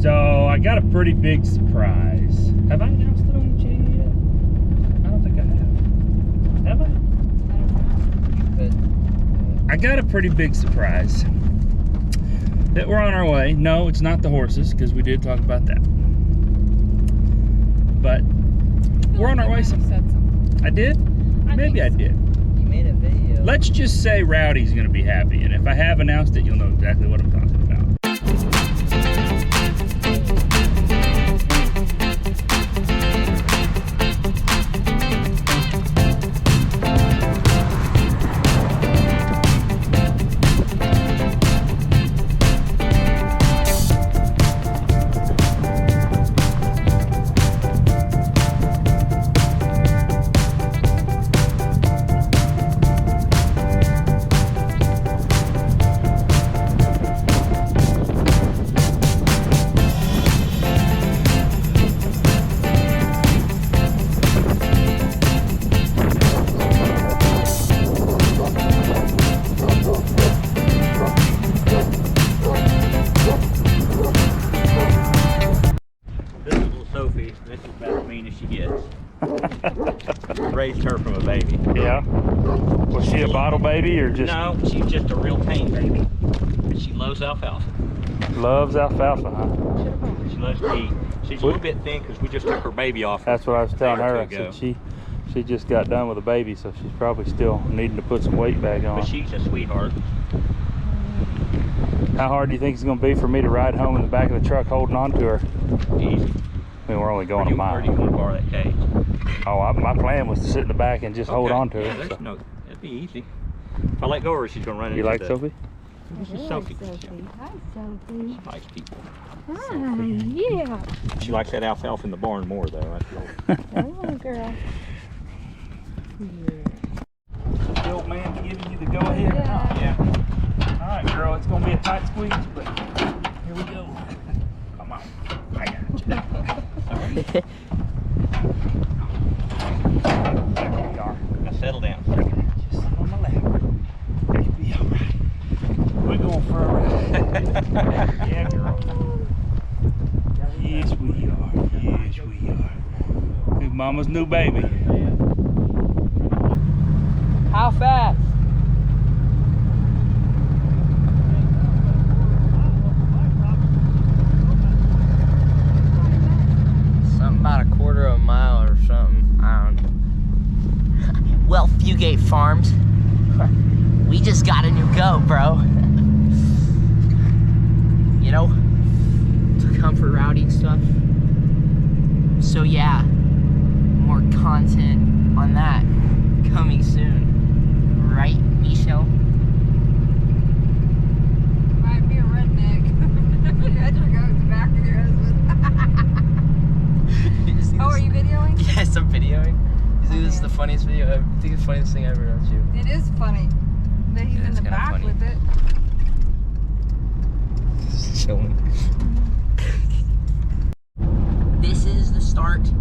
So I got a pretty big surprise. Have I announced it on the channel yet? I don't think I have. Have I? I don't know. I got a pretty big surprise. That we're on our way. No, it's not the horses, because we did talk about that. But we're on our way. I did? Maybe I did. You made a video. Let's just say Rowdy's going to be happy, and if I have announced it, you'll know exactly what I'm talking about. Raised her from a baby. Yeah? Was she a bottle baby or just... No, she's just a real tame baby. But she loves alfalfa. Loves alfalfa, huh? She loves to eat. She's a little bit thin because we just took her baby off. That's what I was telling her. I said she just got done with a baby, so she's probably still needing to put some weight back on. But she's a sweetheart. How hard do you think it's going to be for me to ride home in the back of the truck holding on to her? Easy. I mean, we're only going a mile. Where do you want to borrow that cage? Oh, my plan was to sit in the back and just hold on to her. Yeah, there's no, that'd be easy. If I let go of her, she's going to run into You like Sophie? This is Sophie. Sophie. Hi, Sophie. She likes people. Hi, yeah. She likes that alfalfa in the barn more, though. That's the Oh, girl. The old man giving you the go-ahead? Yeah. All right, girl, it's going to be a tight squeeze, but here we go. Come on. I got you. There we are. Now settle down. Just on my lap. You'll be all right. We're going for a ride. Yeah, girl. Yes, we are. Yes, we are. Who's Mama's new baby? How fast? Something about a quarter of a mile or something. I don't know. Well, Fugate Farms, we just got a new goat, bro. You know, to comfort Rowdy and stuff. So yeah, more content on that coming soon. Right, Michelle? Might be a redneck. You had your goat in the back with your husband. Oh, are you videoing? Yes, I'm videoing. This is the funniest video ever. I think it's the funniest thing ever, don't you? It is funny that he's Yeah, in it's the kinda back funny. with it. Just chilling. This is the start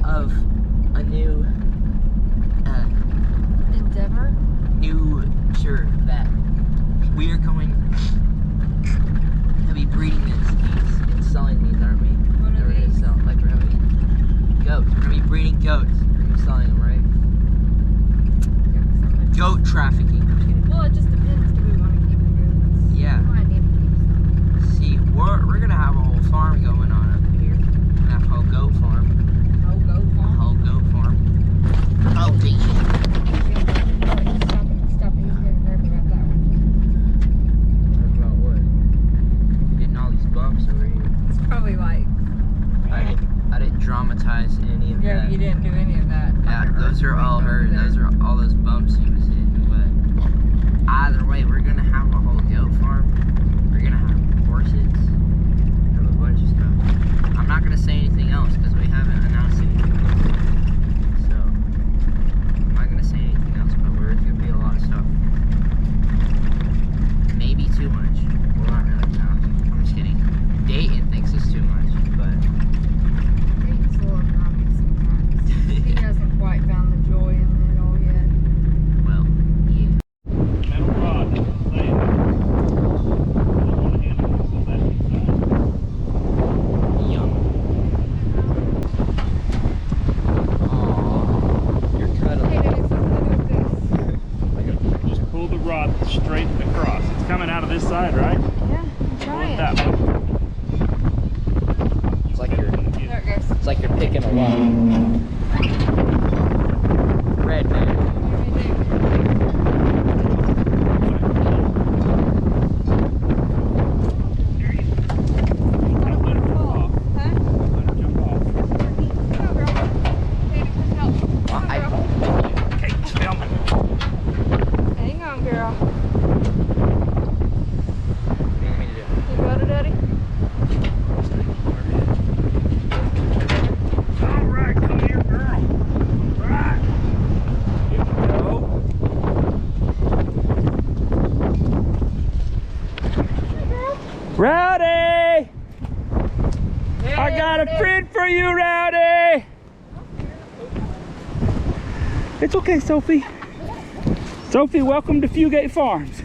of a new Endeavor. new sure that we're going to be breeding these and selling these, aren't we? What are We're gonna these? sell, like we're gonna be goats. We're gonna be breeding goats and selling them, right? Goat trafficking. I'm just kidding. Well, it just depends. Do we want to keep the goats? Yeah. We might need to keep some. See, we're gonna have a whole farm going on up here. A whole goat farm. Oh, goat A farm. whole goat farm. Oh, geez. Stop it. He's getting nervous about that one. About what? Getting all these bumps over here. It's probably like, I didn't dramatize any of yeah, that. you didn't do any of that. Yeah, those are all her. Those are all those bumps he was hitting. But either way, we're gonna have a whole goat farm. We're gonna have horses. Have a bunch of stuff. I'm not gonna say anything else because we haven't announced anything else. So I'm not gonna say anything else. But there's gonna be a lot of stuff. Maybe too much. We're not really announcing. I'm just kidding. Dayton thinks it's too much, but. He's a little grumpy sometimes. He hasn't quite found the joy in it all yet. Well, yeah. Metal rod, that's what I'm saying. taking a while. Red man. Hang on, girl. You got it, Daddy? Alright, come here, girl. Right. Here we go. Rowdy! I got a friend for you, Rowdy! It's okay, Sophie. Sophie, welcome to Fugate Farms.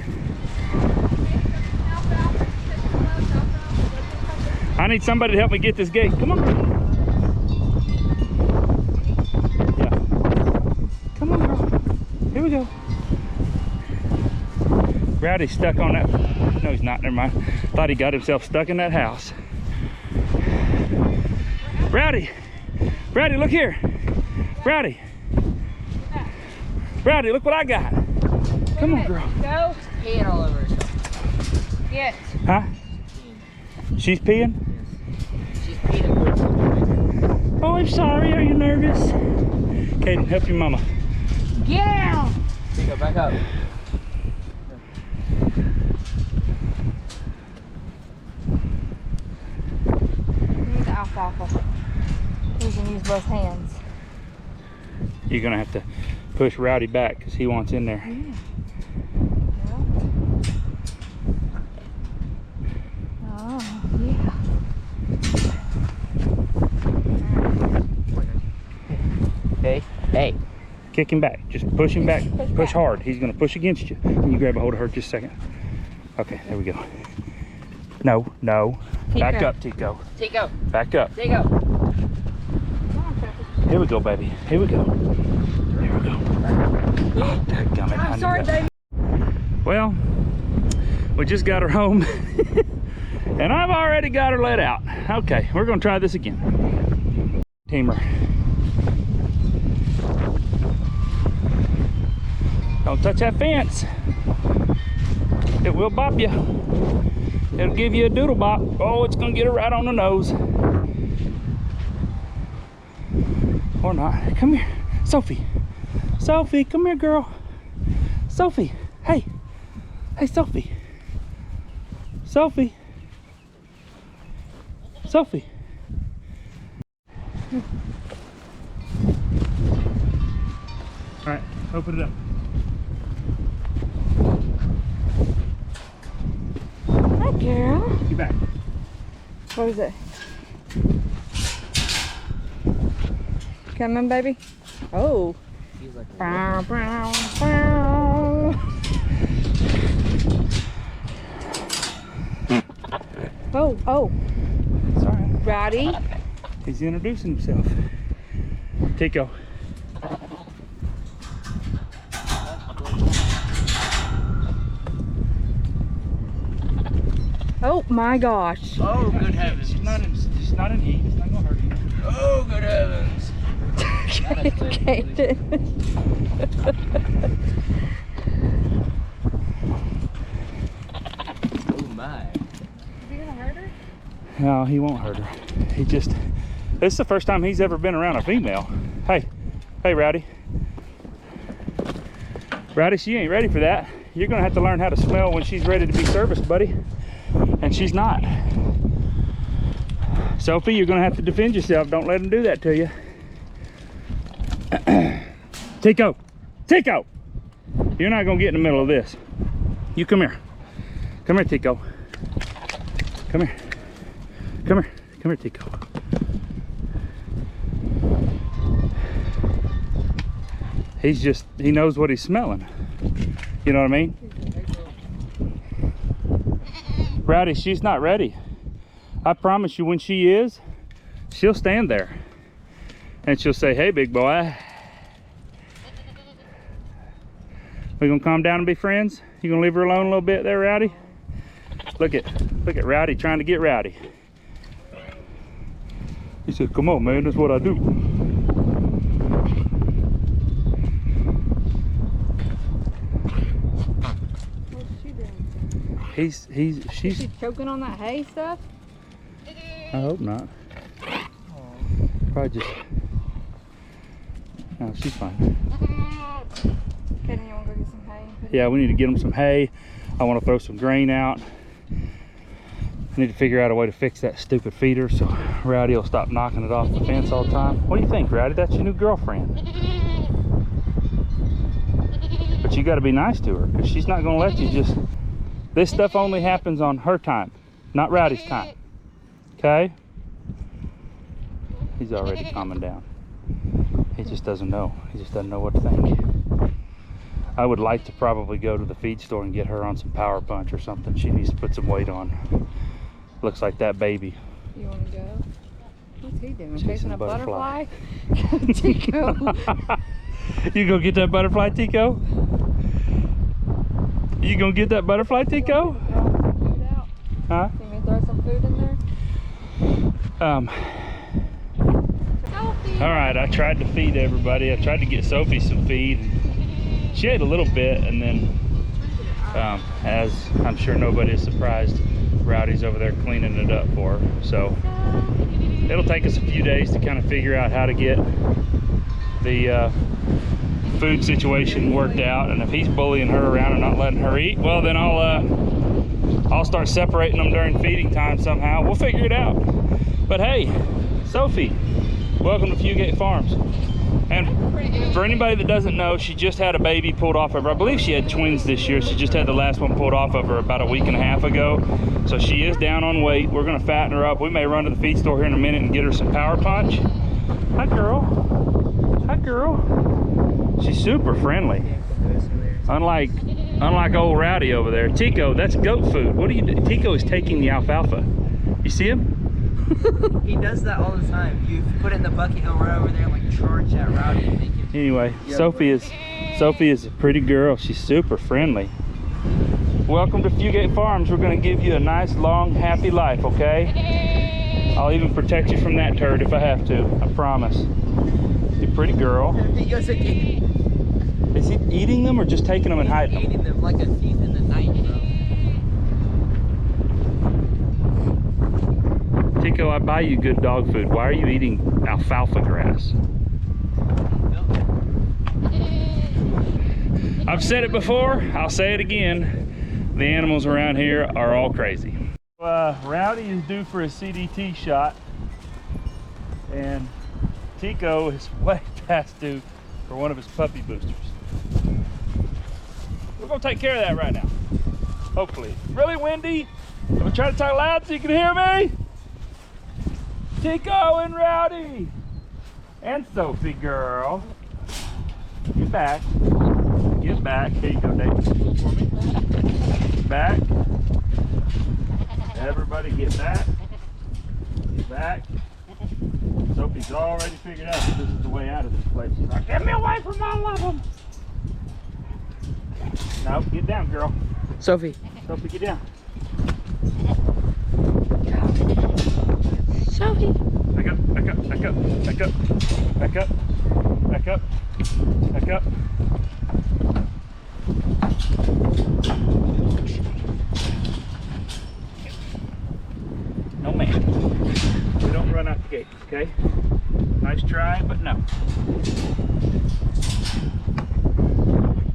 I need somebody to help me get this gate. Come on. Yeah. Come on, girl. Here we go. Rowdy's stuck on that. No, he's not. Never mind. Thought he got himself stuck in that house. Rowdy. Rowdy, look here. Rowdy. Rowdy, look what I got. Come on, girl. Go. Peeing all over herself. Get. Huh? She's peeing? She's peeing. Oh, I'm sorry. Are you nervous? Kaden, help your mama. Get out. Go back up. Use the alfalfa. You can use both hands. You're going to have to push Rowdy back because he wants in there. Oh, yeah. Hey, hey. Kick him back. Just push him back. Push hard. He's going to push against you. Can you grab a hold of her just a second? Okay, there we go. No, no. Back Tico. up, Tico. Tico. Back up. Tico. Here we go, baby. Here we go. Here we go. Oh, dadgummit. I'm sorry, baby. Well, we just got her home. And I've already got her let out. Okay, we're going to try this again. Teamer. Don't touch that fence. It will bop you. It'll give you a doodle bop. Oh, it's gonna get her right on the nose. Or not. Come here. Sophie. Sophie, come here, girl. Sophie. Hey. Hey, Sophie. Sophie. Sophie. All right, open it up. Hi, girl. Get back. What is it? Coming, baby? Oh. She's like Bow, bow, bow. Oh, oh. It's all right. Rowdy. He's introducing himself. Tico. Oh my gosh. Oh, good heavens. She's not in heat. It's not gonna hurt you. Oh, good heavens. Kaden. Oh, my. Is he gonna hurt her? No, he won't hurt her. He just, this is the first time he's ever been around a female. Hey, hey, Rowdy. Rowdy, she ain't ready for that. You're gonna have to learn how to smell when she's ready to be serviced, buddy. And she's not. Sophie, you're gonna have to defend yourself. Don't let him do that to you. Tico, Tico, you're not gonna get in the middle of this. You come here. Come here, Tico. Come here. Come here. Come here, Tico. He's just, he knows what he's smelling. You know what I mean? Rowdy, she's not ready. I promise you, when she is, she'll stand there and she'll say, hey, big boy. We gonna calm down and be friends? You gonna leave her alone a little bit there, Rowdy? Look at Rowdy trying to get rowdy. He said, come on, man, that's what I do. What's she doing? She's She's choking on that hay stuff? I hope not. Probably just, no, she's fine. Okay, then you want to go get some hay? Yeah, we need to get them some hay. I want to throw some grain out. I need to figure out a way to fix that stupid feeder so Rowdy will stop knocking it off the fence all the time. What do you think, Rowdy? That's your new girlfriend. But you got to be nice to her, because she's not going to let you just... This stuff only happens on her time, not Rowdy's time. Okay? He's already calming down. He just doesn't know. He just doesn't know what to think. I would like to probably go to the feed store and get her on some Power Punch or something. She needs to put some weight on. Looks like that baby. You want to go? What's he doing? Chasing Chasing a a butterfly? butterfly? Tico. You gonna get that butterfly, Tico? You gonna get that butterfly, Tico? Huh? You want me to throw some food in there? Sophie! All right, I tried to feed everybody. I tried to get Sophie some feed. She ate a little bit, and then, as I'm sure nobody is surprised, Rowdy's over there cleaning it up for her. So it'll take us a few days to kind of figure out how to get the food situation worked out. And if he's bullying her around and not letting her eat, well, then I'll start separating them during feeding time somehow. We'll figure it out. But hey, Sophie, welcome to Fugate Farms. And for anybody that doesn't know, she just had a baby pulled off of her. I believe she had twins this year. She just had the last one pulled off of her about a week and a half ago. So she is down on weight. We're gonna fatten her up. We may run to the feed store here in a minute and get her some Power Punch. Hi, girl. Hi, girl. She's super friendly. Unlike old Rowdy over there. Tico, that's goat food. What do you do? Tico is taking the alfalfa. You see him? He does that all the time. You put it in the bucket, he'll run over there and like charge that Rowdy and make him. Anyway, Sophie is a pretty girl. She's super friendly. Welcome to Fugate Farms. We're going to give you a nice, long, happy life, okay? I'll even protect you from that turd if I have to. I promise. You pretty girl. He goes again. Is he eating them or just taking them and hiding them? Eating them like a thief in the night, bro. Tico, I buy you good dog food. Why are you eating alfalfa grass? I've said it before, I'll say it again. The animals around here are all crazy. Rowdy is due for a CDT shot, and Tico is way past due for one of his puppy boosters. We're gonna take care of that right now, hopefully. It's really windy. I'm gonna try to talk loud so you can hear me. Tico and Rowdy and Sophie girl, get back. Get back. Here you go, Dave. For me. Back. Everybody get back. Get back. Sophie's already figured out that this is the way out of this place. She's like, get me away from all of them. No, get down, girl. Sophie. Sophie, get down. Sophie! Back up, back up, back up, back up, back up, back up, back up. No, ma'am. We don't run out the gate, okay? Nice try, but no.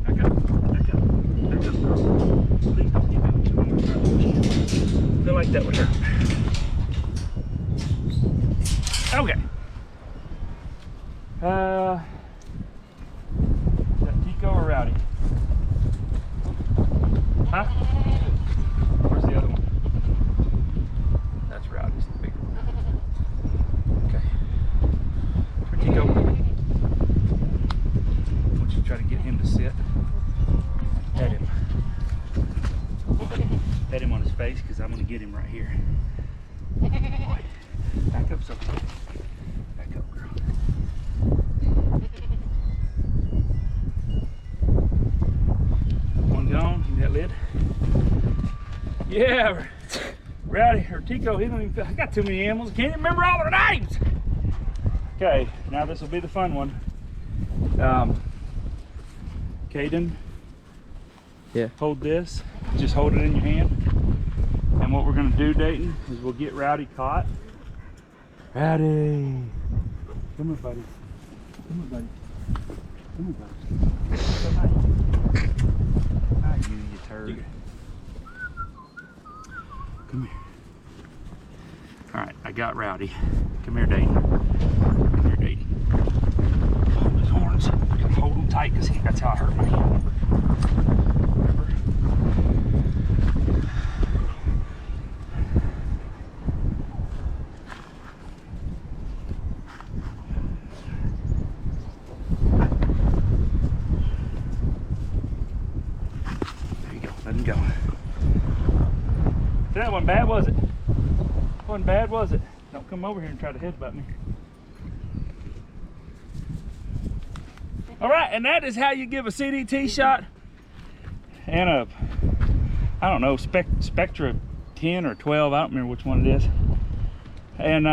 Back up, back up, back up, girl. Please don't get me too much. I feel like that would hurt. Okay. Is that Tico or Rowdy? Huh? Where's the other one? That's Rowdy's, the bigger one. Okay. Where'd Tico? I want you to try to get him to sit. Pet him. Pet him on his face, because I'm going to get him right here. Boy. Back up, Sophie. Back up, girl. One gone. Give me that lid. Yeah, Rowdy or Tico. He don't even. I got too many animals. Can't even remember all their names. Okay, now this will be the fun one. Caden, Yeah. hold this. Just hold it in your hand. And what we're gonna do, Dayton, is we'll get Rowdy caught. Rowdy, come here, buddy. Come here, buddy. Come here, buddy. Hi, you turd. Come here. All right, I got Rowdy. Come here, Dayton. Come here, Dayton. Hold his horns. Hold them tight, because that's how I hurt my hand. Remember? There you go. Let him go. That wasn't bad, was it? Wasn't bad, was it? Don't come over here and try to headbutt me. All right, and that is how you give a CDT shot and a, I don't know, Spectra 10 or 12, I don't remember which one it is. And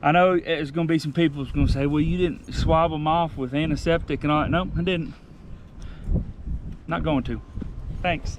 I know there's gonna be some people who's gonna say, well, you didn't swab them off with antiseptic and all that. No, I didn't. Not going to. Thanks.